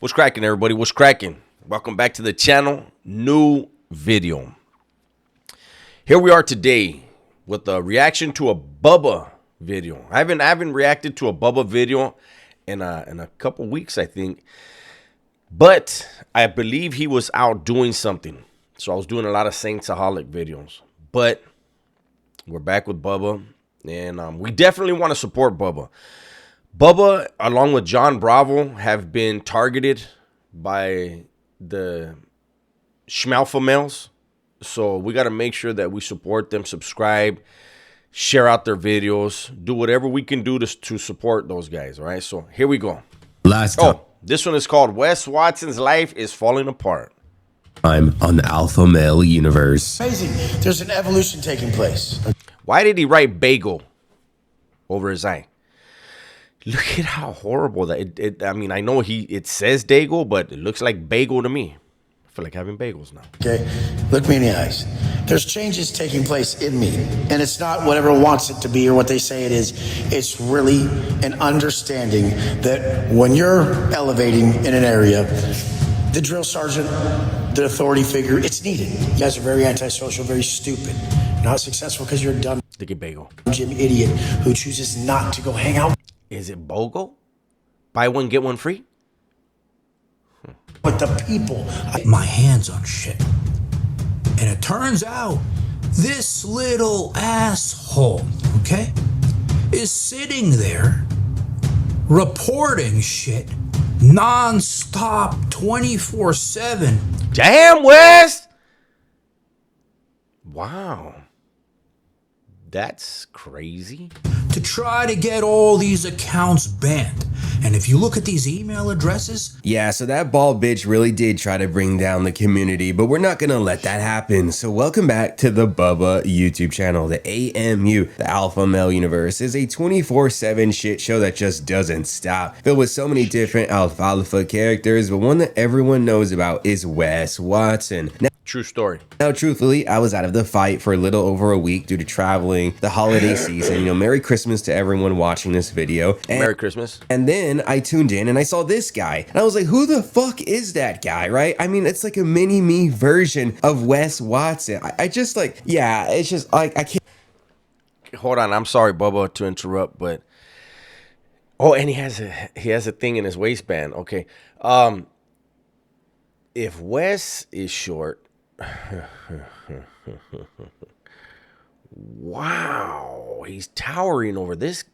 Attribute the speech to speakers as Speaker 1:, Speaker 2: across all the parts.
Speaker 1: What's cracking, everybody? What's cracking? Welcome back to the channel. New video. Here we are today with a reaction to a Bubba video. I haven't reacted to a Bubba video in a couple weeks, I think. But I believe he was out doing something. So I was doing a lot of Saintsaholic videos. But we're back with Bubba. And we definitely want to support Bubba. Bubba, along with John Bravo, have been targeted by the schmalfa males. So we got to make sure that we support them, subscribe, share out their videos, do whatever we can do to support those guys, all right? So here we go.
Speaker 2: Last time.
Speaker 1: Oh, this one is called Wes Watson's Life is Falling Apart.
Speaker 2: I'm on the alpha male universe.
Speaker 3: Amazing. There's an evolution taking place.
Speaker 1: Why did he write bagel over his eye? Look at how horrible that I mean, I know it says Daigle, but it looks like bagel to me. I feel like having bagels now.
Speaker 3: Okay, look me in the eyes. There's changes taking place in me, and it's not what everyone wants it to be or what they say it is. It's really an understanding that when you're elevating in an area, the drill sergeant, the authority figure, it's needed. You guys are very antisocial, very stupid. You're not successful because you're a dumb
Speaker 1: bagel
Speaker 3: idiot who chooses not to go hang out.
Speaker 1: Is it BOGO? Buy one, get one free?
Speaker 3: But the people,
Speaker 4: my hands on shit. And it turns out this little asshole, okay, is sitting there reporting shit non-stop 24/7.
Speaker 1: Damn, Wes! Wow. That's crazy.
Speaker 4: To try to get all these accounts banned. And if you look at these email addresses...
Speaker 2: Yeah, so that bald bitch really did try to bring down the community, but we're not gonna let that happen. So welcome back to the Bubba YouTube channel. The AMU, the Alpha Male Universe, is a 24/7 shit show that just doesn't stop. Filled with so many different alfalfa characters, but one that everyone knows about is Wes Watson.
Speaker 1: True story.
Speaker 2: Now, truthfully, I was out of the fight for a little over a week due to traveling, the holiday season. You know, Merry Christmas to everyone watching this video.
Speaker 1: Merry Christmas.
Speaker 2: And then I tuned in and I saw this guy. And I was like, who the fuck is that guy, right? I mean, it's like a mini-me version of Wes Watson. I just like, yeah, it's just like, I can't.
Speaker 1: Hold on, I'm sorry, Bubba, to interrupt, but... Oh, and he has a thing in his waistband. Okay. If Wes is short... Wow, he's towering over this.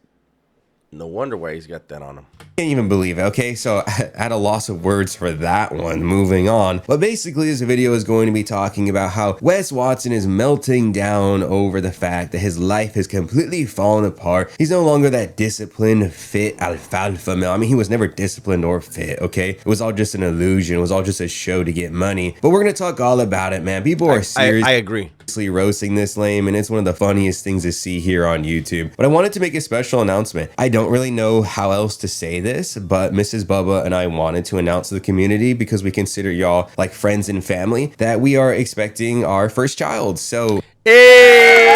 Speaker 1: No wonder why he's got that on him.
Speaker 2: Can't even believe it. Okay, so at a loss of words for that one. Moving on. But basically, this video is going to be talking about how Wes Watson is melting down over the fact that his life has completely fallen apart. He's no longer that disciplined, fit alfalfa male. I mean, he was never disciplined or fit, okay? It was all just an illusion. It was all just a show to get money. But we're going to talk all about it, man. People are serious.
Speaker 1: I agree.
Speaker 2: Roasting this lame, and it's one of the funniest things to see here on YouTube. But I wanted to make a special announcement. I don't really know how else to say this, but Mrs. Bubba and I wanted to announce to the community, because we consider y'all like friends and family, that we are expecting our first child. So
Speaker 1: hey!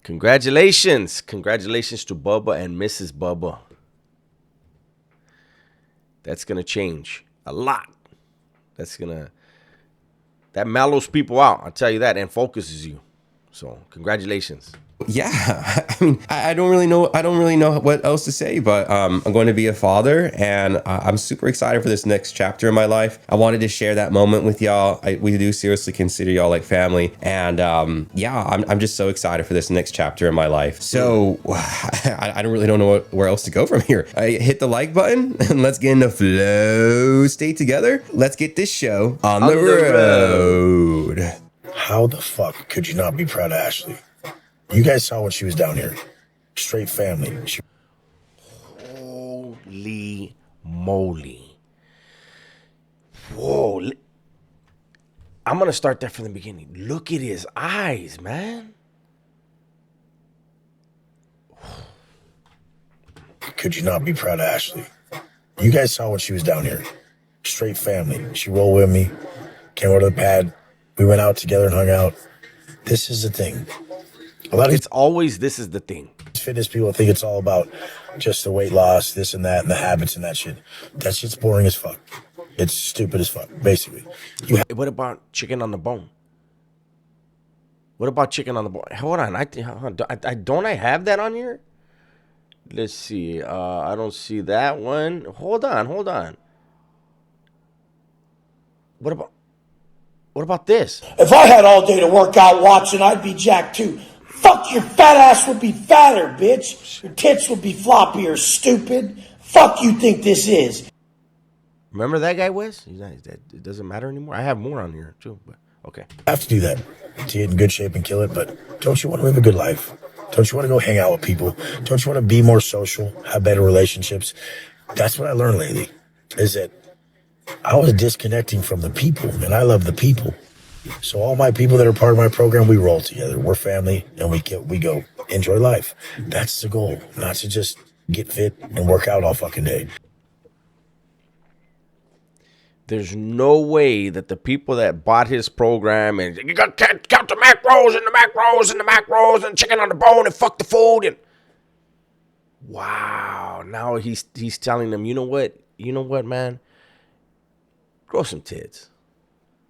Speaker 1: Congratulations to Bubba and Mrs. Bubba. That's gonna change a lot. That mellows people out, I'll tell you that, and focuses you. So congratulations.
Speaker 2: yeah, I mean, I don't really know what else to say, but I'm going to be a father, and I'm super excited for this next chapter in my life. I wanted to share that moment with y'all. We do seriously consider y'all like family, and yeah, I'm just so excited for this next chapter in my life. So I don't really know where else to go from here. I hit the like button and let's get in the flow state together. Let's get this show on the road.
Speaker 3: how the fuck could you not be proud of Ashley? You guys saw when she was down here. Straight family.
Speaker 1: Holy moly. Whoa. I'm going to start that from the beginning. Look at his eyes, man.
Speaker 3: Could you not be proud of Ashley? You guys saw when she was down here. Straight family. She rolled with me. Came over to the pad. We went out together and hung out. This is the thing.
Speaker 1: It's always this is the thing.
Speaker 3: fitness people think it's all about just the weight loss, this and that, and the habits and that shit. That shit's boring as fuck. It's stupid as fuck, basically.
Speaker 1: What about chicken on the bone? What about chicken on the bone? Hold on, I don't I have that on here? Let's see. I don't see that one. Hold on. What about this?
Speaker 5: If I had all day to work out, Watson, I'd be jacked too. Fuck, your fat ass would be fatter, bitch. Your tits would be floppier, stupid. Fuck you think this is.
Speaker 1: Remember that guy, Wes? It doesn't matter anymore. I have more on here too, but okay.
Speaker 3: I have to do that to get in good shape and kill it, but don't you want to live a good life? Don't you want to go hang out with people? Don't you want to be more social, have better relationships? That's what I learned lately, is that I was disconnecting from the people, and I love the people. So all my people that are part of my program, we roll together. We're family, and we go enjoy life. That's the goal, not to just get fit and work out all fucking day.
Speaker 1: There's no way that the people that bought his program and you got to count the macros and the macros and the macros and chicken on the bone and fuck the food and wow, now he's telling them, you know what, man, grow some tits,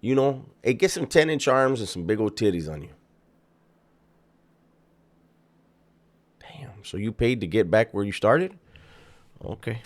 Speaker 1: hey, get some 10-inch arms and some big old titties on you. Damn, so you paid to get back where you started? Okay.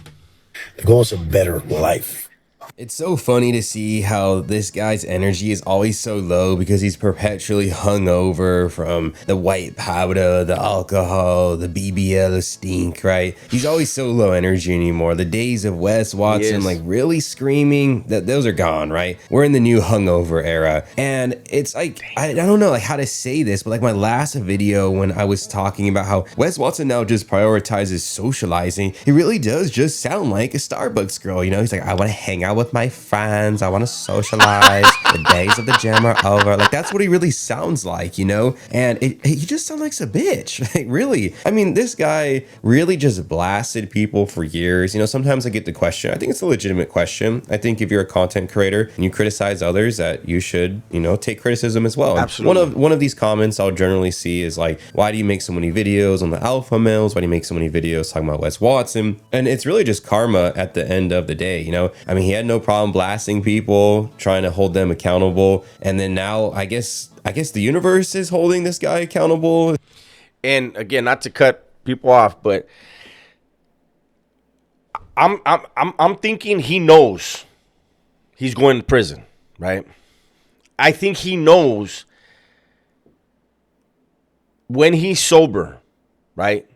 Speaker 3: The goal is a better life.
Speaker 2: It's so funny to see how this guy's energy is always so low because he's perpetually hungover from the white powder, the alcohol, the BBL, the stink, right? He's always so low energy anymore. The days of Wes Watson, like really screaming, those are gone, right? We're in the new hungover era. And it's like, I don't know like how to say this, but like my last video when I was talking about how Wes Watson now just prioritizes socializing, he really does just sound like a Starbucks girl, He's like, I want to hang out with my friends. I want to socialize. The days of the gym are over. Like, that's what he really sounds like, And he just sounds like a bitch. Like, really. I mean, this guy really just blasted people for years. Sometimes I get the question. I think it's a legitimate question. I think if you're a content creator and you criticize others, that you should, take criticism as well.
Speaker 1: Absolutely.
Speaker 2: One of these comments I'll generally see is like, why do you make so many videos on the alpha males? Why do you make so many videos talking about Wes Watson? And it's really just karma at the end of the day, I mean, he had no problem blasting people, trying to hold them accountable, and then now I guess the universe is holding this guy accountable.
Speaker 1: And again, not to cut people off, but I'm thinking he knows he's going to prison, right? I think he knows when he's sober, right?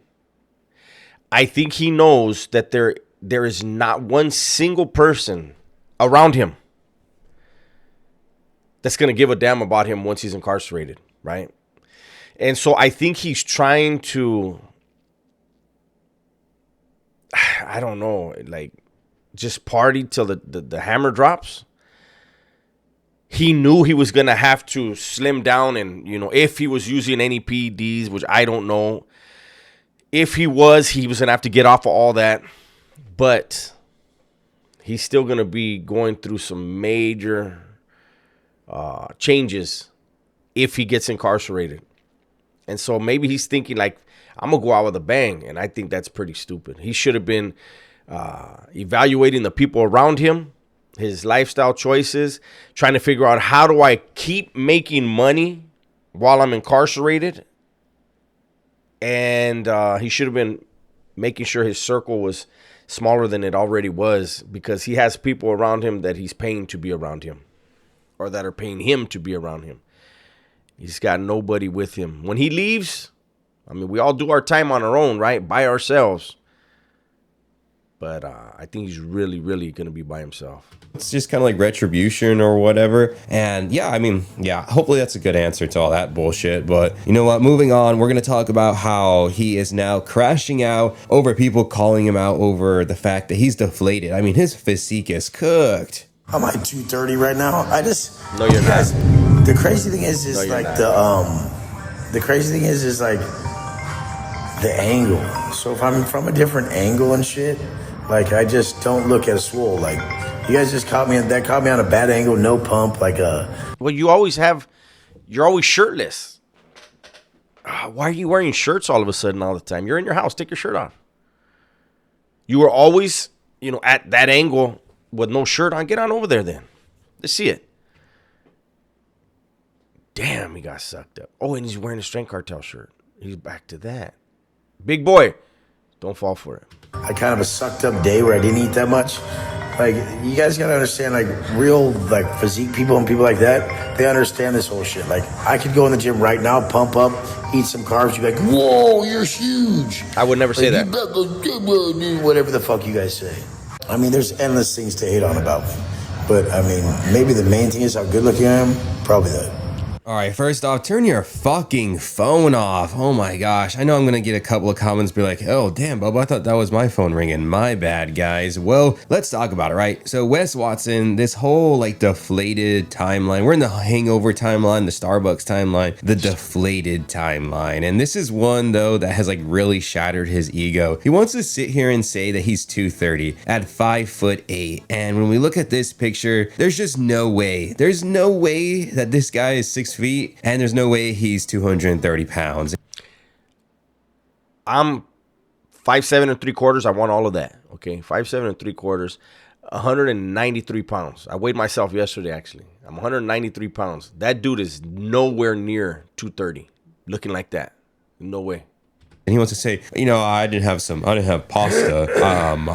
Speaker 1: I think he knows that there is not one single person around him that's going to give a damn about him once he's incarcerated, right? And so I think he's trying to, I don't know, like just party till the hammer drops. He knew he was going to have to slim down and, if he was using any PEDs, which I don't know. If he was going to have to get off of all that. But he's still going to be going through some major changes if he gets incarcerated. And so maybe he's thinking like, I'm going to go out with a bang. And I think that's pretty stupid. He should have been evaluating the people around him, his lifestyle choices, trying to figure out how do I keep making money while I'm incarcerated. And he should have been making sure his circle was smaller than it already was, because he has people around him that he's paying to be around him or that are paying him to be around him. He's got nobody with him. When he leaves, I mean, we all do our time on our own, right? By ourselves. But I think he's really, really going to be by himself.
Speaker 2: It's just kind of like retribution or whatever. And yeah, I mean, yeah, hopefully that's a good answer to all that bullshit. But you know what? Moving on, we're going to talk about how he is now crashing out over people calling him out over the fact that he's deflated. I mean, his physique is cooked.
Speaker 3: I'm like 230 right now.
Speaker 1: No, you're not.
Speaker 3: The crazy thing is
Speaker 1: No,
Speaker 3: like
Speaker 1: not.
Speaker 3: the crazy thing is like the angle. So if I'm from a different angle and shit, like I just don't look as swole. Like you guys just caught me on a bad angle, no pump, like a.
Speaker 1: Well, you're always shirtless. Why are you wearing shirts all of a sudden all the time? You're in your house. Take your shirt off. You were always, at that angle with no shirt on. Get on over there then. Let's see it. Damn, he got sucked up. Oh, and he's wearing a Strength Cartel shirt. He's back to that. Big boy, don't fall for it.
Speaker 3: I kind of a sucked up day where I didn't eat that much. Like, you guys gotta understand, like, real, like, physique people and people like that, they understand this whole shit. Like, I could go in the gym right now, pump up, eat some carbs, you'd be like, whoa, you're huge.
Speaker 1: I would never say that.
Speaker 3: Whatever the fuck you guys say. I mean, there's endless things to hate on about me. But, I mean, maybe the main thing is how good looking I am. Probably that.
Speaker 2: All right, first off, turn your fucking phone off. Oh my gosh. I know I'm going to get a couple of comments be like, oh, damn, Bubba, I thought that was my phone ringing. My bad, guys. Well, let's talk about it, right? So Wes Watson, this whole like deflated timeline. We're in the hangover timeline, the Starbucks timeline, the deflated timeline. And this is one, though, that has like really shattered his ego. He wants to sit here and say that he's 230 at 5'8". And when we look at this picture, there's just no way. There's no way that this guy is 6 feet, and there's no way he's 230 pounds.
Speaker 1: I'm 5'7" 3/4. I want all of that. Okay, 5'7" 3/4, 193 pounds. I weighed myself yesterday, actually. I'm 193 pounds. That dude is nowhere near 230, looking like that. No way.
Speaker 2: And he wants to say, I didn't have pasta.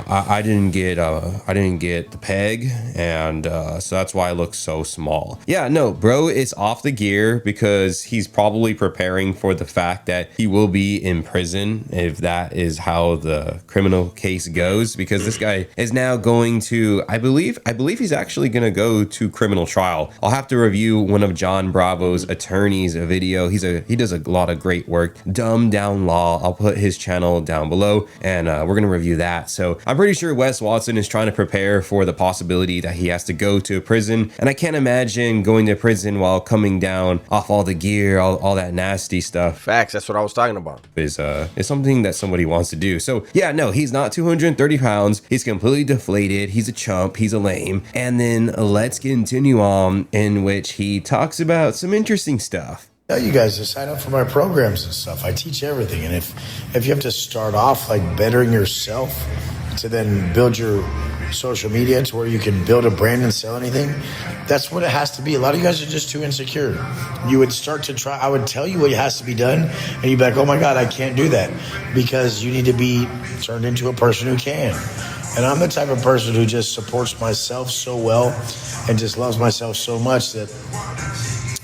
Speaker 2: I didn't get the peg, and so that's why I look so small. Yeah, no, bro, it's off the gear because he's probably preparing for the fact that he will be in prison if that is how the criminal case goes. Because this guy is now going to, I believe he's actually going to go to criminal trial. I'll have to review one of John Bravo's attorneys' video. He does a lot of great work. Dumb Down Law. I'll put his channel down below, and we're going to review that. So I'm pretty sure Wes Watson is trying to prepare for the possibility that he has to go to prison. And I can't imagine going to prison while coming down off all the gear, all that nasty stuff.
Speaker 1: Facts. That's what I was talking about.
Speaker 2: Is something that somebody wants to do. So yeah, no, he's not 230 pounds. He's completely deflated. He's a chump. He's a lame. And then let's continue on, in which he talks about some interesting stuff.
Speaker 3: You guys to sign up for my programs and stuff. I teach everything, and if you have to start off like bettering yourself to then build your social media to where you can build a brand and sell anything, that's what it has to be. A lot of you guys are just too insecure. You would start to try. I would tell you what has to be done, and you'd be like, oh my God, I can't do that, because you need to be turned into a person who can. And I'm the type of person who just supports myself so well and just loves myself so much that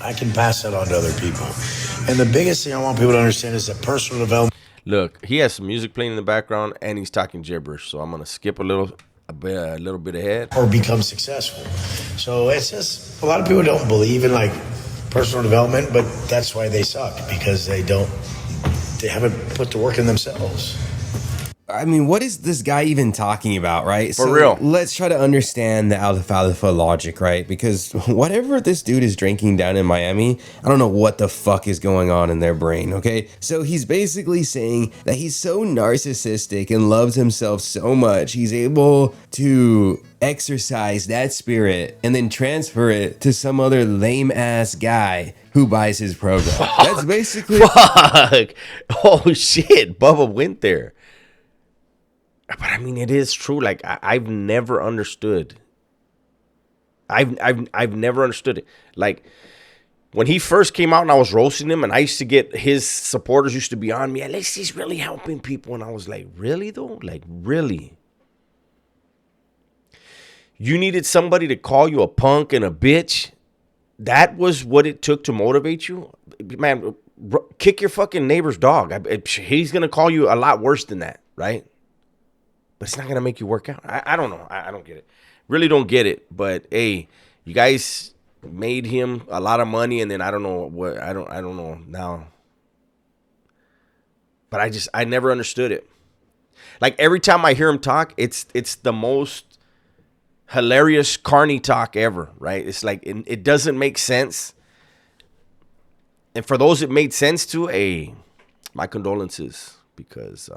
Speaker 3: I can pass that on to other people. And the biggest thing I want people to understand is that personal development.
Speaker 1: Look, he has some music playing in the background, and he's talking gibberish. So I'm gonna skip a little bit ahead.
Speaker 3: Or become successful. So it's just, a lot of people don't believe in like personal development, but that's why they suck, because they haven't put the work in themselves.
Speaker 2: I mean, what is this guy even talking about, right?
Speaker 1: For real.
Speaker 2: Let's try to understand the alfalfa logic, right? Because whatever this dude is drinking down in Miami, I don't know what the fuck is going on in their brain, okay? So he's basically saying that he's so narcissistic and loves himself so much, he's able to exercise that spirit and then transfer it to some other lame ass guy who buys his program. That's basically...
Speaker 1: Fuck! Oh shit, Bubba went there. But I mean, it is true. Like I've never understood. I've never understood it. Like when he first came out and I was roasting him, and I used to get his supporters used to be on me. At least he's really helping people, and I was like, really though? Like really? You needed somebody to call you a punk and a bitch? That was what it took to motivate you, man. Kick your fucking neighbor's dog. He's gonna call you a lot worse than that, right? But it's not going to make you work out. I don't know. I don't get it. Really don't get it. But, hey, you guys made him a lot of money, and then I don't know what. I don't know now. But I never understood it. Like, every time I hear him talk, it's the most hilarious carny talk ever, right? It's like it doesn't make sense. And for those it made sense to, my condolences, because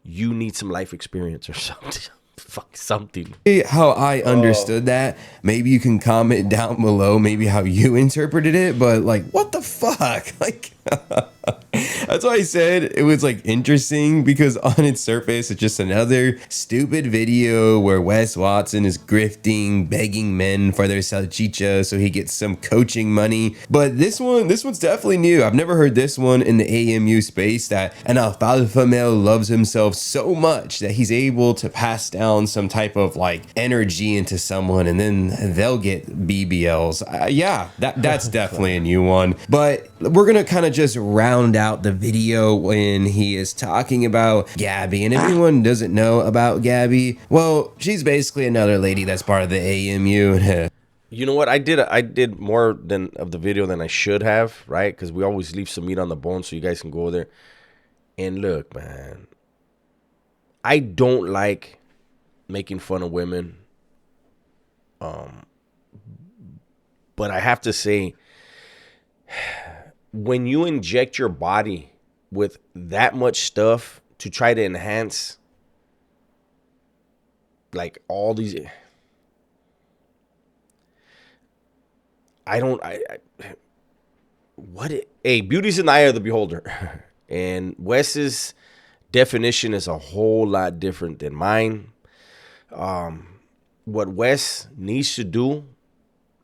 Speaker 1: you need some life experience or something. Fuck something.
Speaker 2: How I understood that. Maybe you can comment down below maybe how you interpreted it, but like, what the fuck? Like, That's why I said it was like interesting, because on its surface, it's just another stupid video where Wes Watson is grifting, begging men for their salchicha so he gets some coaching money. But this one's definitely new. I've never heard this one in the AMU space, that an alfalfa male loves himself so much that he's able to pass down some type of like energy into someone and then they'll get BBLs. Yeah, that's definitely a new one. But we're going to kind of just round out the video when he is talking about Gabby. And if anyone doesn't know about Gabby, well, she's basically another lady that's part of the AMU.
Speaker 1: You know what? I did more of the video than I should have, right? Because we always leave some meat on the bone so you guys can go there. And look, man, I don't like making fun of women. But I have to say, when you inject your body with that much stuff to try to enhance like all these, beauty's in the eye of the beholder. And Wes's definition is a whole lot different than mine. What Wes needs to do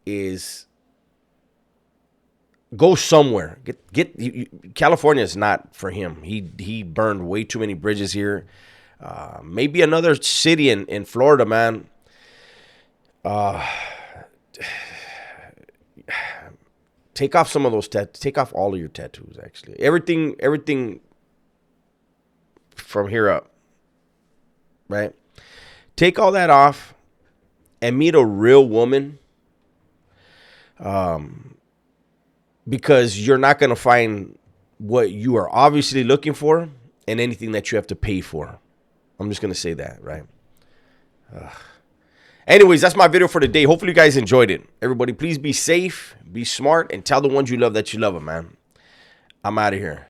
Speaker 1: is go somewhere. California is not for him. He burned way too many bridges here. Maybe another city in Florida, man. Take off some of those tattoos. Take off all of your tattoos, actually. Everything from here up, right? Take all that off and meet a real woman. Because you're not going to find what you are obviously looking for in anything that you have to pay for. I'm just going to say that, right? Anyways, that's my video for today. Hopefully you guys enjoyed it. Everybody, please be safe, be smart, and tell the ones you love that you love them, man. I'm out of here.